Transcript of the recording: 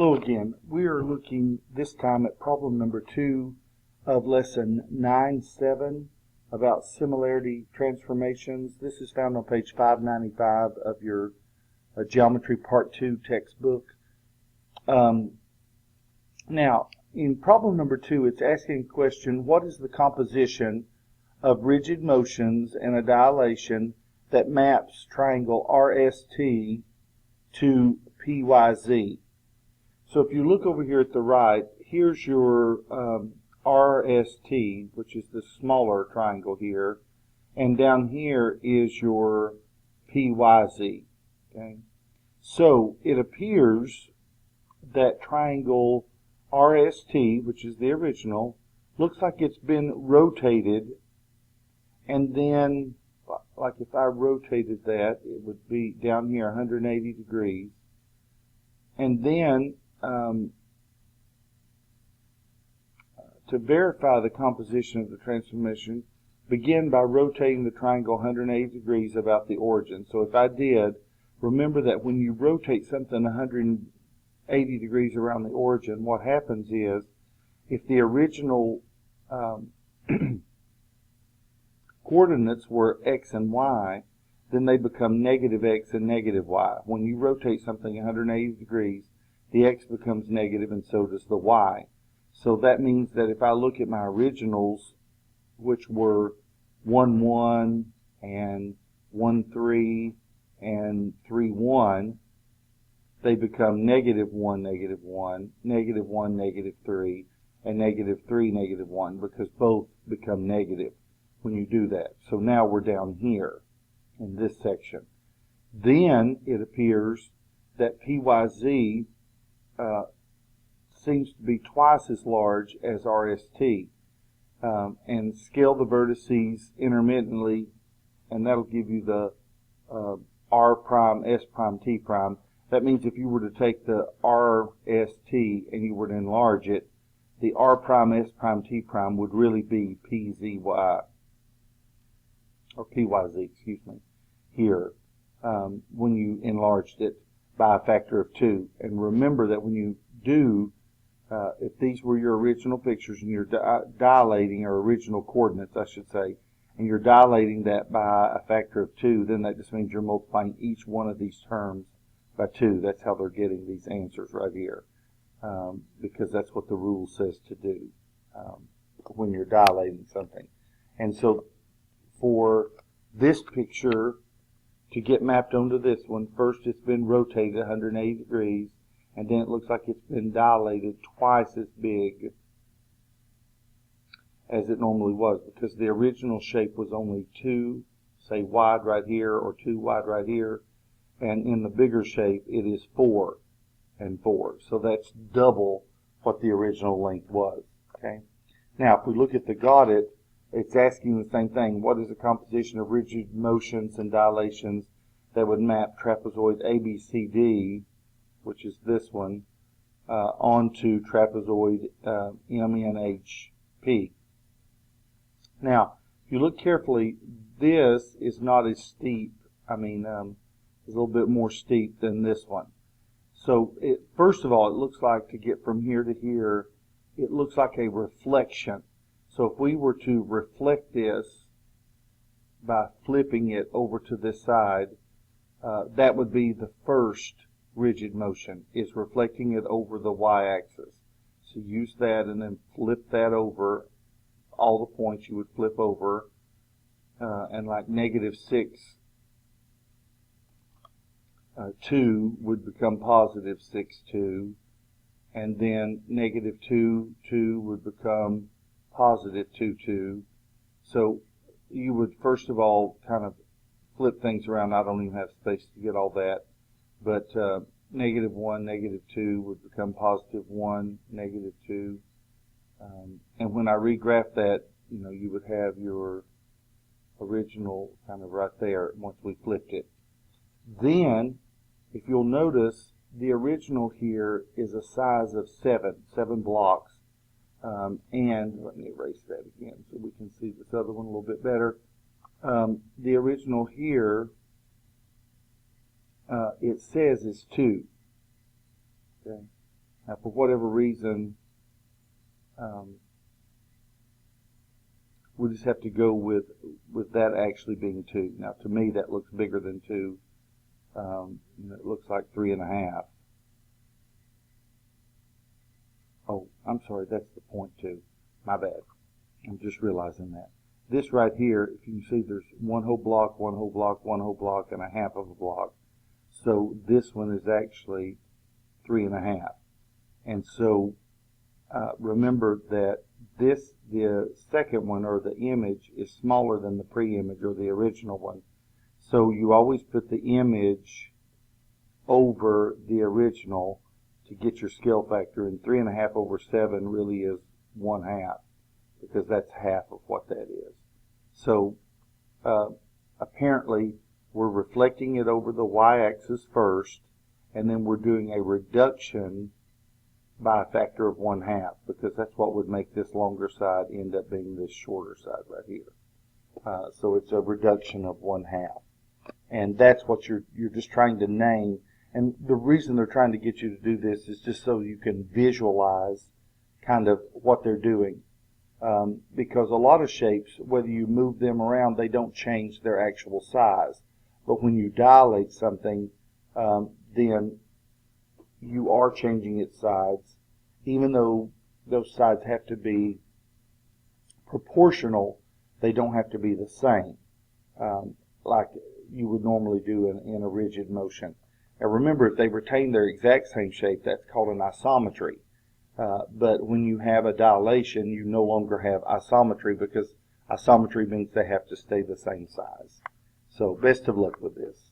Hello again. We are looking this time at problem number 2 of lesson 9-7 about similarity transformations. This is found on page 595 of your Geometry Part 2 textbook. Now, in problem number 2, it's asking a question, what is the composition of rigid motions and a dilation that maps triangle RST to PYZ? So if you look over here at the right, here's your RST, which is the smaller triangle here, and down here is your PYZ. Okay? So it appears that triangle RST, which is the original, looks like it's been rotated, and then, like if I rotated that, it would be down here 180 degrees, and then to verify the composition of the transformation, begin by rotating the triangle 180 degrees about the origin. So if I did, remember that when you rotate something 180 degrees around the origin, what happens is, if the original coordinates were x and y, then they become negative x and negative y. When you rotate something 180 degrees, the x becomes negative and so does the y. So that means that if I look at my originals, which were 1, 1, and 1, 3, and 3, 1, they become negative 1, negative 1, negative 1, negative 3, and negative 3, negative 1, because both become negative when you do that. So now we're down here in this section. Then it appears that PYZ seems to be twice as large as RST. And scale the vertices intermittently, and that'll give you the R prime, S prime, T prime. That means if you were to take the RST and you were to enlarge it, the R prime, S prime, T prime would really be PZY, or PYZ, excuse me, here, when you enlarged it by a factor of 2. And remember that when you do, if these were your original pictures and you're dilating, or original coordinates, I should say, and you're dilating that by a factor of 2, then that just means you're multiplying each one of these terms by 2. That's how they're getting these answers right here, because that's what the rule says to do when you're dilating something. And so for this picture to get mapped onto this one, first it's been rotated 180 degrees, and then it looks like it's been dilated twice as big as it normally was, because the original shape was only 2, say, wide right here, or 2 wide right here, and in the bigger shape it is 4 and 4. So that's double what the original length was. Okay. Now if we look at the got it, it's asking the same thing. What is the composition of rigid motions and dilations that would map trapezoid ABCD, which is this one, onto trapezoid MNHP? Now, if you look carefully, this is not as steep. It's a little bit more steep than this one. So, first of all, it looks like, to get from here to here, it looks like a reflection. So if we were to reflect this by flipping it over to this side, that would be the first rigid motion, is reflecting it over the y-axis. So use that and then flip that over. All the points you would flip over, and like negative 6, 2 would become positive 6, 2, and then negative 2, 2 would become positive 2, 2. So you would first of all kind of flip things around. I don't even have space to get all that, but negative 1, negative 2 would become positive 1, negative 2. And when I regraph that, you would have your original kind of right there once we flipped it. Then, if you'll notice, the original here is a size of 7 blocks. And let me erase that again so we can see this other one a little bit better. The original here, it says is 2. Okay. Now, for whatever reason, we just have to go with that actually being 2. Now, to me, that looks bigger than 2. It looks like 3.5. Oh, I'm sorry, that's the 0.2. My bad. I'm just realizing that. This right here, if you can see, there's one whole block, one whole block, one whole block, and a half of a block. So this one is actually 3.5. And so remember that the second one, or the image, is smaller than the pre-image or the original one. So you always put the image over the original to get your scale factor, and 3.5 over 7 really is 1/2, because that's half of what that is. So apparently we're reflecting it over the y-axis first, and then we're doing a reduction by a factor of 1/2, because that's what would make this longer side end up being this shorter side right here. So it's a reduction of 1/2, and that's what you're just trying to name. And the reason they're trying to get you to do this is just so you can visualize kind of what they're doing. Because a lot of shapes, whether you move them around, they don't change their actual size. But when you dilate something, then you are changing its sides, even though those sides have to be proportional. They don't have to be the same, like you would normally do in a rigid motion. Now remember, if they retain their exact same shape, that's called an isometry. But when you have a dilation, you no longer have isometry, because isometry means they have to stay the same size. So best of luck with this.